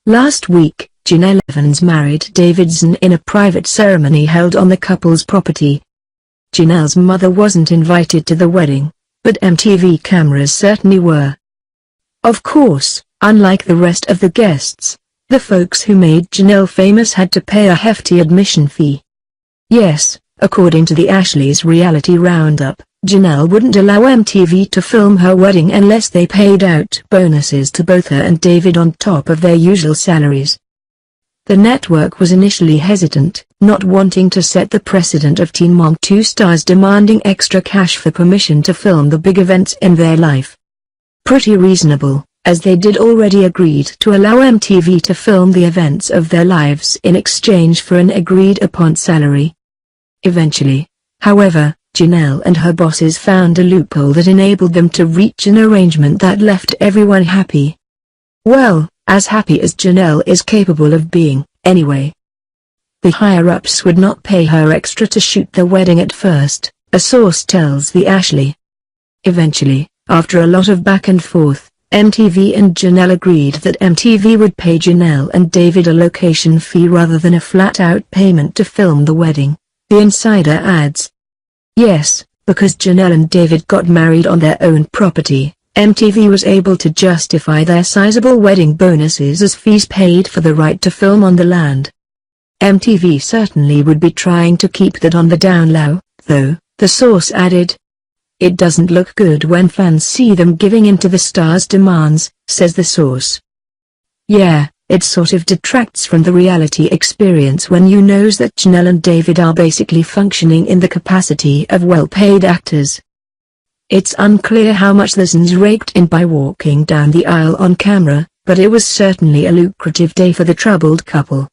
Last week, Jenelle Evans married David Eason in a private ceremony held on the couple's property. Jenelle's mother wasn't invited to the wedding, but MTV cameras certainly were. Of course, unlike the rest of the guests, the folks who made Jenelle famous had to pay a hefty admission fee. Yes, according to the Ashley's Reality Roundup, Jenelle wouldn't allow MTV to film her wedding unless they paid out bonuses to both her and David on top of their usual salaries. The network was initially hesitant, not wanting to set the precedent of Teen Mom 2 stars demanding extra cash for permission to film the big events in their life. Pretty reasonable, as they did already agreed to allow MTV to film the events of their lives in exchange for an agreed-upon salary. Eventually, however, Jenelle and her bosses found a loophole that enabled them to reach an arrangement that left everyone happy. Well, as happy as Jenelle is capable of being, anyway. The higher-ups would not pay her extra to shoot the wedding at first, a source tells the Ashley. Eventually, after a lot of back and forth, MTV and Jenelle agreed that MTV would pay Jenelle and David a location fee rather than a flat-out payment to film the wedding, the insider adds. Yes, because Jenelle and David got married on their own property, MTV was able to justify their sizable wedding bonuses as fees paid for the right to film on the land. MTV certainly would be trying to keep that on the down low, though, the source added. It doesn't look good when fans see them giving in to the stars' demands, says the source. Yeah, it sort of detracts from the reality experience when you know that Jenelle and David are basically functioning in the capacity of well-paid actors. It's unclear how much the Easons raked in by walking down the aisle on camera, but it was certainly a lucrative day for the troubled couple.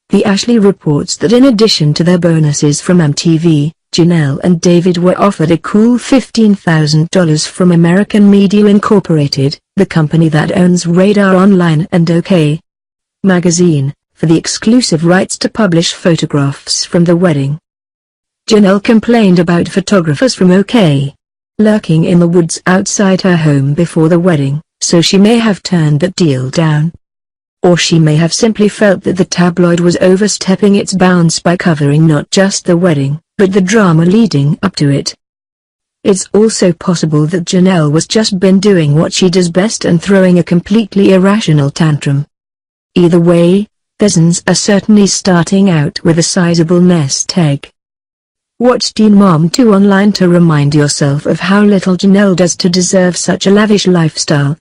The Ashley reports that in addition to their bonuses from MTV, Jenelle and David were offered a cool $15,000 from American Media Incorporated, the company that owns Radar Online and OK Magazine, for the exclusive rights to publish photographs from the wedding. Jenelle complained about photographers from OK lurking in the woods outside her home before the wedding, so she may have turned that deal down. Or she may have simply felt that the tabloid was overstepping its bounds by covering not just the wedding, but the drama leading up to it. It's also possible that Jenelle was just been doing what she does best and throwing a completely irrational tantrum. Either way, the Easons are certainly starting out with a sizable nest egg. Watch Teen Mom 2 online to remind yourself of how little Jenelle does to deserve such a lavish lifestyle.